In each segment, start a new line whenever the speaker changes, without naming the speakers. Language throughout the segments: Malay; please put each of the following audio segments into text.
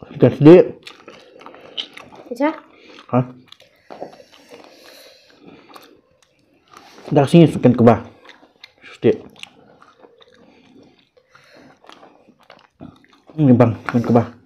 Ikan sedikit.
Aja.
Hah? Dah sini ikan kebab. Sedikit. Ini bang, ikan kebab.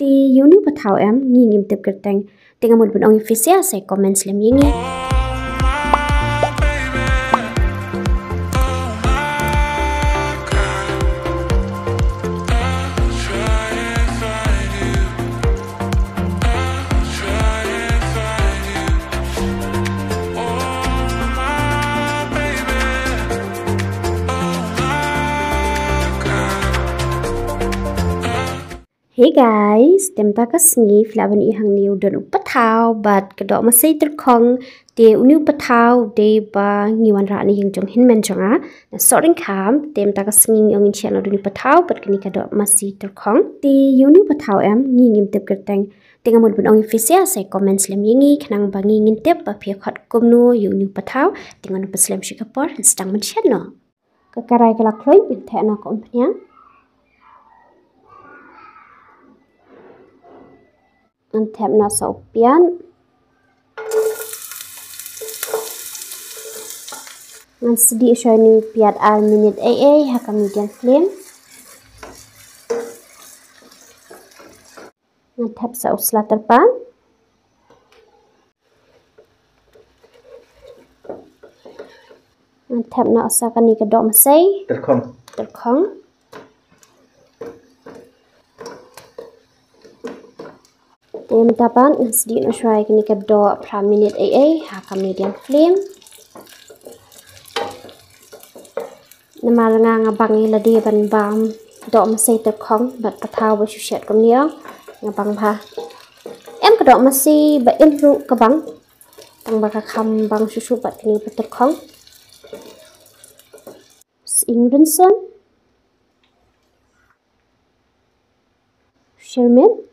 Thì yêu nếu bắt thảo em nghi nghiệm tiếp cực tình tình một bên ông phía xe sẽ comment làm gì nghe. Hey guys, temta kasni flavan ihang niu dan upatau but kedok masih terkong de uniu patau de ba ngiwan ra ni hing jong hinmen jonga na soring kam temta kasni ngin channel duni patau but kini kedok masih terkong de uniu patau em ngim tep kerteng dengan mod benong fisia saya comment slam yengi kenang bangi ngin tep ba pia khat komno uniu patau dengan upaslam shikapor stang men channel kakarai kala kloy thena kompanya Antep na sopian ngan sedi ni piat al minute AA haka medium flame Antep sa usla terpan Antep na asakan ni kedok masai terkong Tem tapan sedikit usrai kini kedok per minute AA haka medium flame. Nama lenga ngabang ladi ban bam dok masih terkong bat patau bersyushat kumnia ngabang ba. Em kedok masih ba ilru kabang tang baka kam bang susu bat kini terkong. Ingredient Sherman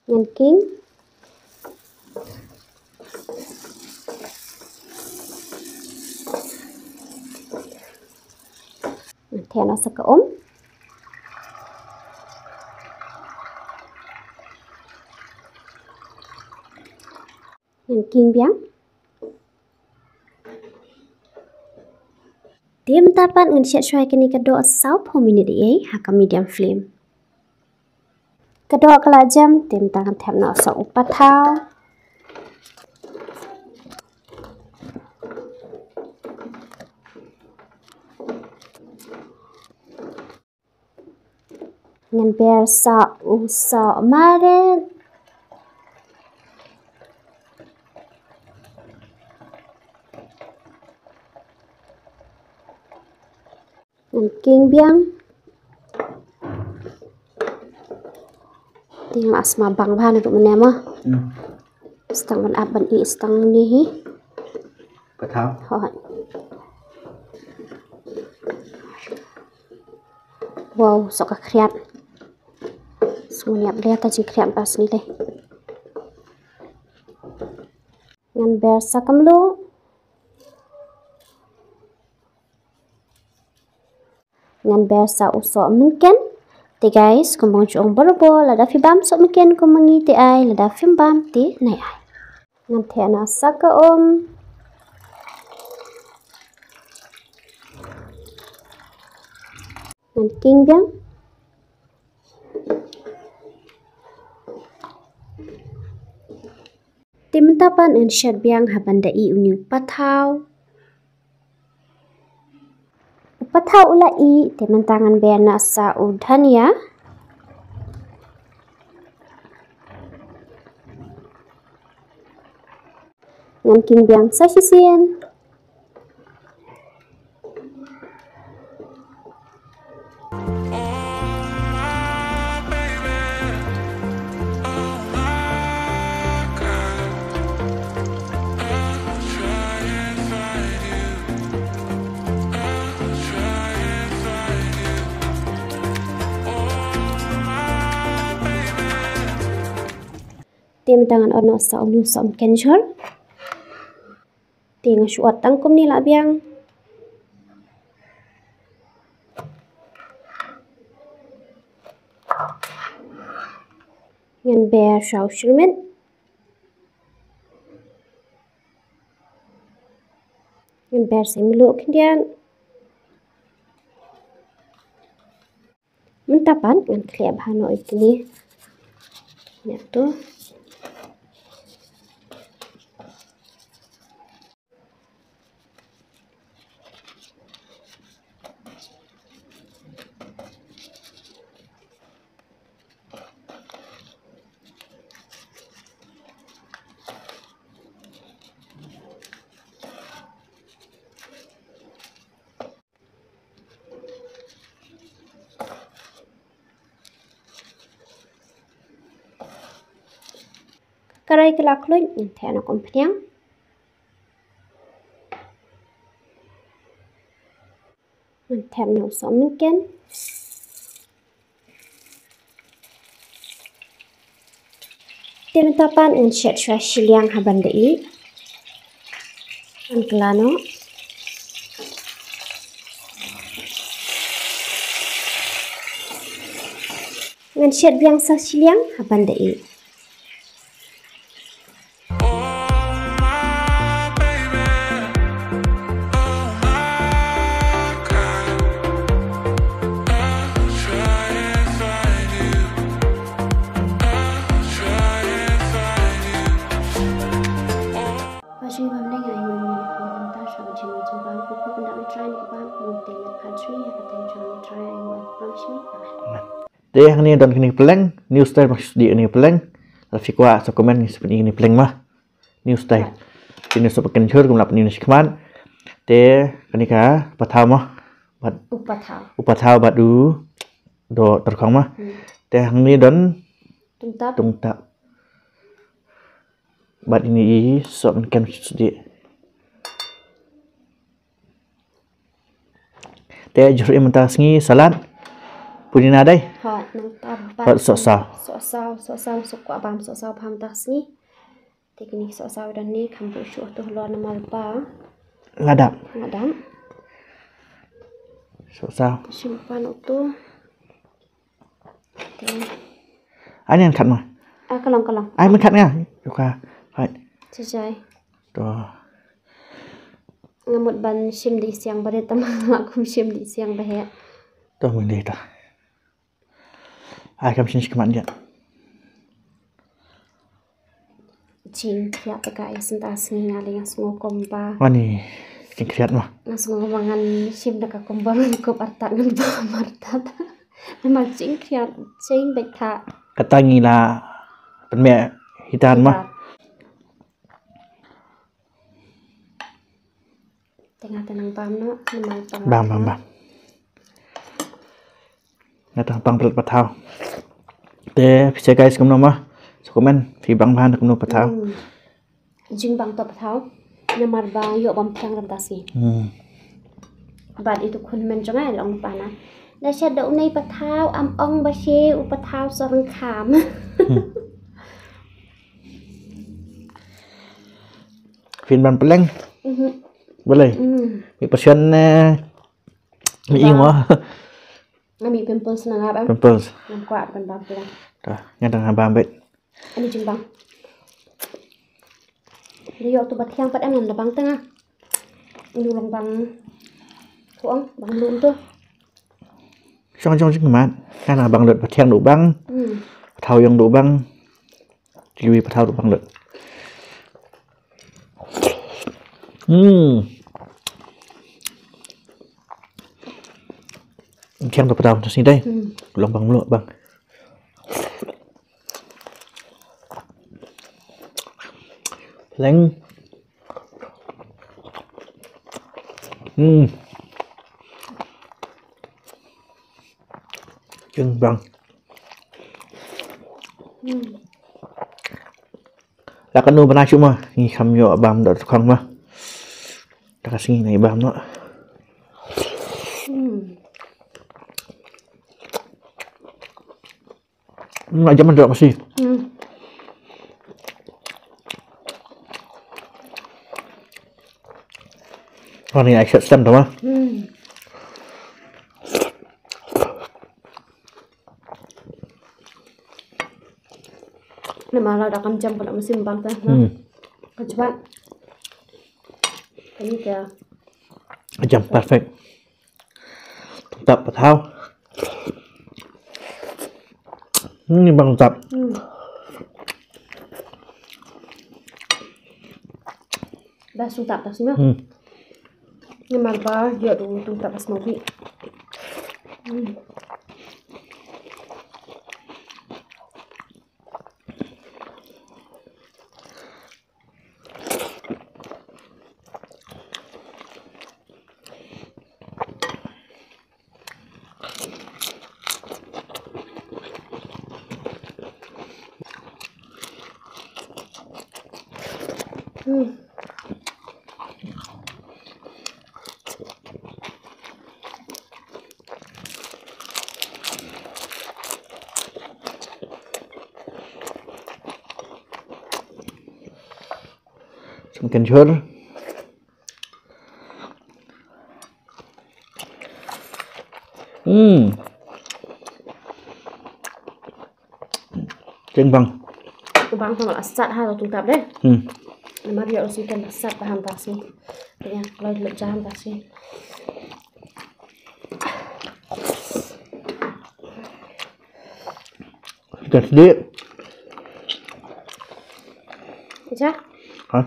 Yan king Thena sa kaom Yan king biang Dim tapat ngan siat syai kini kedok 60 minit haka medium flame Kedua kala jam tim tangan tem na sa upatau ngan ber sa usa maren ngan king biang Ting asma bang bhan untuk menema. Stang ban ab ban I stang ni hi.
Patau.
Hoi. Wow, sok kriat. Semuanya lihat aja kriat pas ni deh. Ngan ber sakam lu. Ngan ber sa usok mungkin. Thì guys, kung mga chuong borobo, lada fi bam sok mungkin kung mangi ti ay, lada fi bam ti nay ay. Nanti na saka Nanti king biang. Timentapan en syad biang habanda I uniu patau. Patau ulai tementangan berna sa udhania ngan king biang sa sisian Tiêm tangan ono sa unu som kenchor. Tiang shuat tangkum ni la biang. Ngan bear shau shirmen. Ngan bear sing melu kendian. Mentapan ngan kliap hano itu ni. Ya tu. Karai kelak luin nanti anak kompiang. Nanti anak som mungkin. Tiada tapan en shet shiliang haban dei. Ankelano. Ngan shet biang sa shiliang haban dei.
Deh ni dan kini peleng new style maksud dia ni peleng tapi kuat so komen ni seperti ini peleng mah new style ini seperti kencur kumlap ni nasiman deh kini kah patah mah bat upatau batu do terkong mah deh ni dan tungtap bat ini so kan sedih deh juru mentah sengi salat punya nadai
hot nang tabat
sosau
suku abam sosau paham tas ni teknik sosau dan ni kampung syuh tu luar nama ba
ladap sosau
simpan itu
anh khát mà
kalong
ai muốn khát nha juga phải
cecai
tuh
ngamut ban sim di siang bare tamang aku sim di siang bahe
tuh mình đi tuh ai kam sini keman dia
jing ya tekai sentas ni ngali yang semua kompa
wani king kriat mah
langsung ngomongan sim dekat kombangan ko partat ngan ba martat memang jing kriat jing beta
kata ngilaเป็นแม่ฮิตานmah
tengah tenang pam no memang
bam ngatang pang pelat patau te bisa guys kumno mah komen fi bang ban kumno patau
jing bang to patau namar bang yo bam piang ram tasi bad itu kun men jangai long pana da sha đậu nei patau am ong ba she u patau sorang kham
phiên bản peleng boleh mi passion mi ingwa
Ami pimples na nga ba?
pimples
Nang kuat kan ba pula.
dah ngatang abang bet
Ani jing bang. Dia tu batiang pat am bang tengah. Ini ulang bang. Tuang bang lum tu.
trong chính mát cái là bằng lượt và theo đủ băng thao dùng đủ băng kiwi và thao đủ băng lượt khen được đầu xin đây lòng bằng lụa bằng lánh chân bằng là cái nô banana cuma ni kami yo bam dot khang mah tak kasih ni bam no nggak zaman dok masih Này anh sợ xem đúng không?
Nah malah ada kancam pada musim bangsa. Coba. Ini dia.
Jam perfect. Tập và thao. Bằng tập.
Dah sudah tak sih mah? Ini marba dia dulu tu tak pas mobil.
Some kencur. Trên bằng.
Cái bang sama asat ha tu tap deh. Nama dia harus ikan asat paham tak sih? Ya, kalau lecah tak sih.
Ikan sedih.
Lecah?
Hả?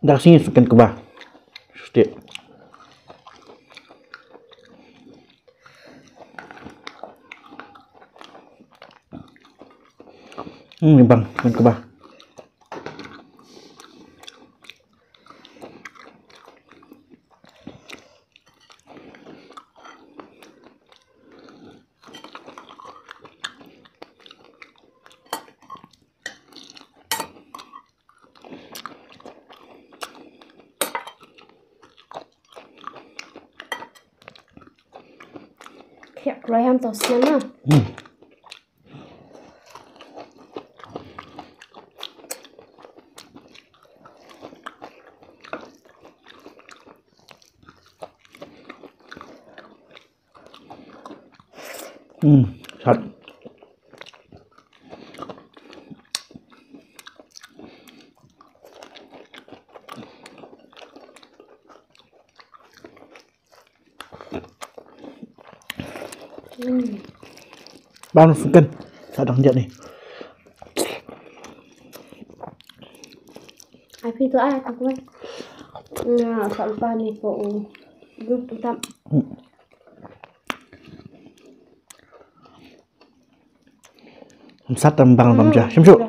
Dari sini ikan kebah. Sedih. Bang, ikan kebah.
Ya, rayam tos mana?
Thật. Bao nhiêu cân? Sao đắng nhận này?
Ai phi tu ai tak kuat. Nah, tak lupa ni po grup tu tap.
Sắt bằng bằng chưa? Xem trụ.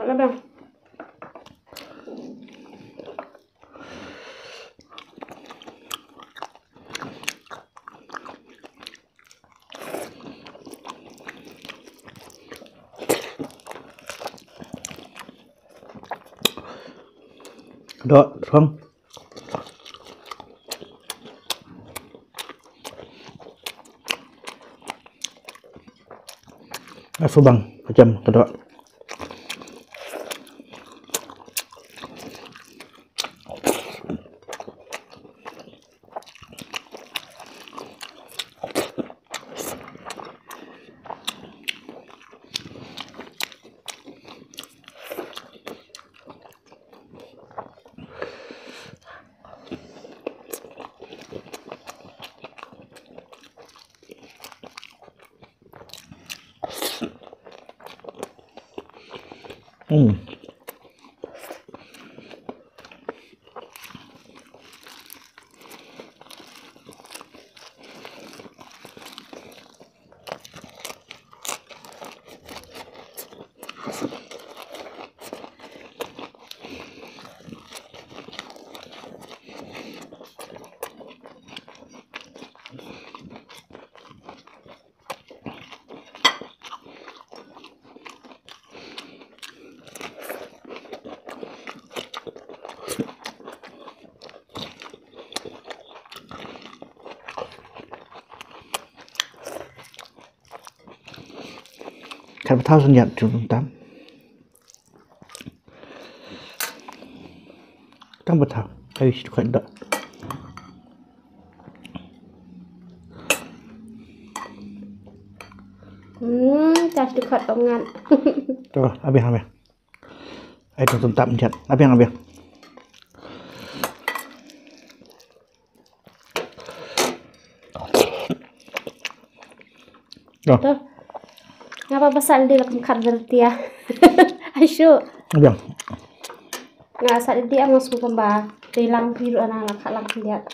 Đó, không? Số bằng 100 cái đó. Khai thao sinh nhận trường 8 hang betah. Ayo situ kan dak.
Cah dekat ongan.
Tuh, abang. Ayo tuh tap mencet. Abang.
Tuh. Ngapa pasal dia lakukan berarti ya? Asyuk.
Abang.
Nggak saat dia masuk kembali. Hilang biru anak lang dia.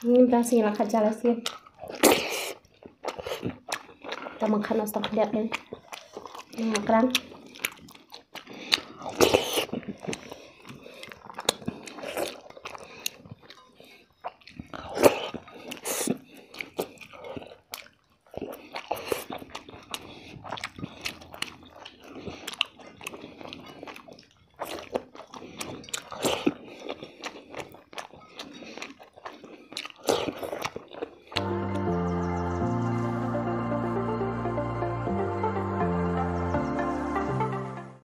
Ini berhasil lakukan jalan sih. Kita makan nasi lihat nih. Makan.